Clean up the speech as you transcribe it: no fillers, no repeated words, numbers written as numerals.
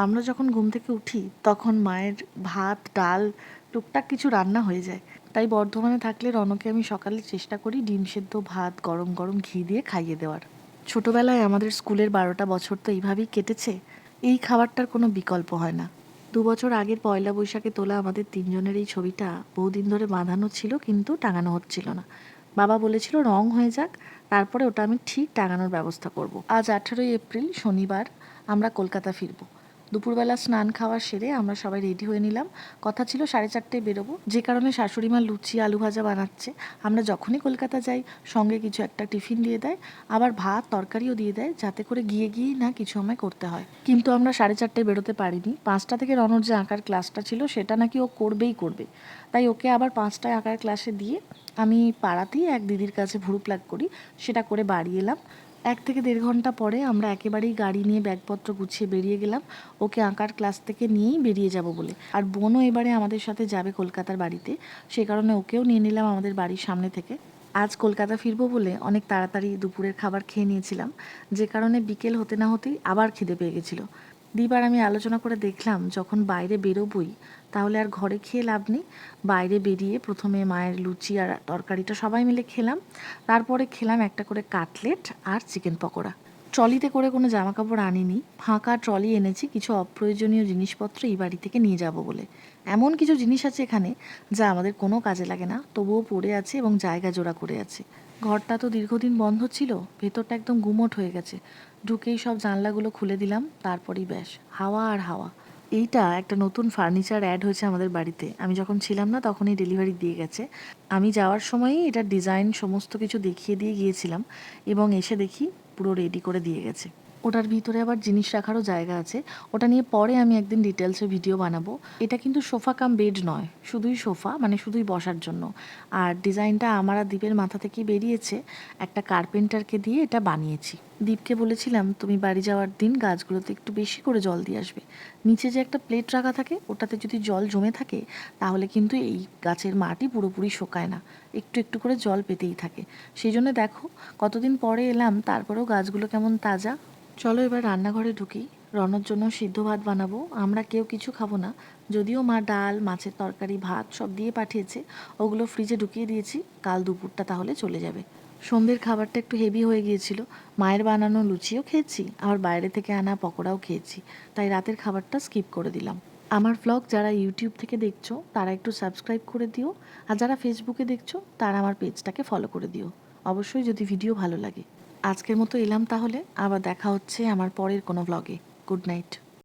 আমরা যখন ঘুম থেকে উঠি তখন মায়ের ভাত ডাল টুকটাক কিছু রান্না হয়ে যায়। তাই বর্ধমানে থাকলে রনকে আমি সকালে চেষ্টা করি ডিম সেদ্ধ ভাত গরম গরম ঘি দিয়ে খাইয়ে দেওয়ার। ছোটবেলায় আমাদের স্কুলের 12টা বছর তো এইভাবেই কেটেছে। এই খাবারটার কোনো বিকল্প হয় না। 2 বছর আগের পয়লা বৈশাখে তোলা আমাদের তিনজনের এই ছবিটা বহুদিন ধরে বাঁধানো ছিল, কিন্তু টাঙানো হচ্ছিল না। বাবা বলেছিল রং হয়ে যাক, তারপরে ওটা আমি ঠিক টাঙানোর ব্যবস্থা করব। আজ 18ই এপ্রিল, শনিবার। আমরা কলকাতা ফিরব। দুপুরবেলা স্নান খাওয়া সেরে আমরা সবাই রেডি হয়ে নিলাম। কথা ছিল 4:30টায় বেরোবো, যে কারণে শাশুড়ি মা লুচি আলু ভাজা বানাচ্ছে। আমরা যখনই কলকাতা যাই সঙ্গে কিছু একটা টিফিন দিয়ে দেয়, আবার ভাত তরকারিও দিয়ে দেয়, যাতে করে গিয়েই না কিছু আমায় করতে হয়। কিন্তু আমরা 4:30টায় বেরোতে পারিনি। 5টা থেকে রনর যে আঁকার ক্লাসটা ছিল সেটা নাকি ও করবেই করবে। তাই ওকে আবার 5টায় আঁকার ক্লাসে দিয়ে আমি পাড়াতেই এক দিদির কাছে ভুরু প্লাগ করি, সেটা করে বাড়ি এলাম। 1 থেকে 1.5 ঘন্টা পরে আমরা একেবারেই গাড়ি নিয়ে ব্যাগপত্র গুছিয়ে বেরিয়ে গেলাম, ওকে আঁকার ক্লাস থেকে নিয়েই বেরিয়ে যাব বলে। আর বোনও এবারে আমাদের সাথে যাবে কলকাতার বাড়িতে, সে কারণে ওকেও নিয়ে নিলাম আমাদের বাড়ির সামনে থেকে। আজ কলকাতা ফিরবো বলে অনেক তাড়াতাড়ি দুপুরের খাবার খেয়ে নিয়েছিলাম, যে কারণে বিকেল হতে না হতেই আবার খিদে পেয়ে গেছিলো। দীপ আর আমি আলোচনা করে দেখলাম যখন বাইরে বেরোবই তাহলে আর ঘরে খেয়ে লাভ নেই। বাইরে বেরিয়ে প্রথমে মায়ের লুচি আর তরকারিটা সবাই মিলে খেলাম, তারপরে খেলাম একটা করে কাটলেট আর চিকেন পকোড়া। ট্রলিতে করে কোনো জামা কাপড় আনিনি, ফাঁকা ট্রলি এনেছি কিছু অপ্রয়োজনীয় জিনিসপত্র এই বাড়ি থেকে নিয়ে যাব বলে। এমন কিছু জিনিস আছে এখানে যা আমাদের কোনো কাজে লাগে না, তবুও পড়ে আছে এবং জায়গা জোড়া করে আছে। ঘরটা তো দীর্ঘদিন বন্ধ ছিল, ভেতরটা একদম গুমোট হয়ে গেছে। ঢুকেই সব জানলাগুলো খুলে দিলাম, তারপরেই ব্যাস হাওয়া আর হাওয়া। এইটা একটা নতুন ফার্নিচার অ্যাড হয়েছে আমাদের বাড়িতে, আমি যখন ছিলাম না তখনই ডেলিভারি দিয়ে গেছে। আমি যাওয়ার সময়ই এটার ডিজাইন সমস্ত কিছু দেখিয়ে দিয়ে গিয়েছিলাম, এবং এসে দেখি পুরো রেডি করে দিয়ে গেছে। ওটার ভিতরে আবার জিনিস রাখারও জায়গা আছে, ওটা নিয়ে পরে আমি একদিন ডিটেলসে ভিডিও বানাবো। এটা কিন্তু সোফা কাম বেড নয়, শুধুই সোফা, মানে শুধুই বসার জন্য। আর ডিজাইনটা আমার আর দীপের মাথা থেকেই বেরিয়েছে, একটা কার্পেন্টারকে দিয়ে এটা বানিয়েছি। দীপকে বলেছিলাম তুমি বাড়ি যাওয়ার দিন গাছগুলোতে একটু বেশি করে জল দিয়ে আসবে। নিচে যে একটা প্লেট রাখা থাকে ওটাতে যদি জল জমে থাকে তাহলে কিন্তু এই গাছের মাটি পুরোপুরি শোকায় না, একটু একটু করে জল পেতেই থাকে। সেই জন্য দেখো কতদিন পরে এলাম, তারপরেও গাছগুলো কেমন তাজা। চলো এবার রান্নাঘরে ঢুকি। রনর জন্য সিদ্ধ ভাত বানাবো, আমরা কেউ কিছু খাবো না। যদিও মা ডাল মাছের তরকারি ভাত সব দিয়ে পাঠিয়েছে, ওগুলো ফ্রিজে ঢুকিয়ে দিয়েছি, কাল দুপুরটা তাহলে চলে যাবে। সন্ধ্যের খাবারটা একটু হেভি হয়ে গিয়েছিল, মায়ের বানানো লুচিও খেয়েছি আবার বাইরে থেকে আনা পকোড়াও খেয়েছি, তাই রাতের খাবারটা স্কিপ করে দিলাম। আমার ভ্লগ যারা ইউটিউব থেকে দেখছো তারা একটু সাবস্ক্রাইব করে দিও, আর যারা ফেসবুকে দেখছো তারা আমার পেজটাকে ফলো করে দিও, অবশ্যই যদি ভিডিও ভালো লাগে। আজকের মতো এলাম তাহলে, আবার দেখা হচ্ছে আমার পরের কোনো ভ্লগে। Good night.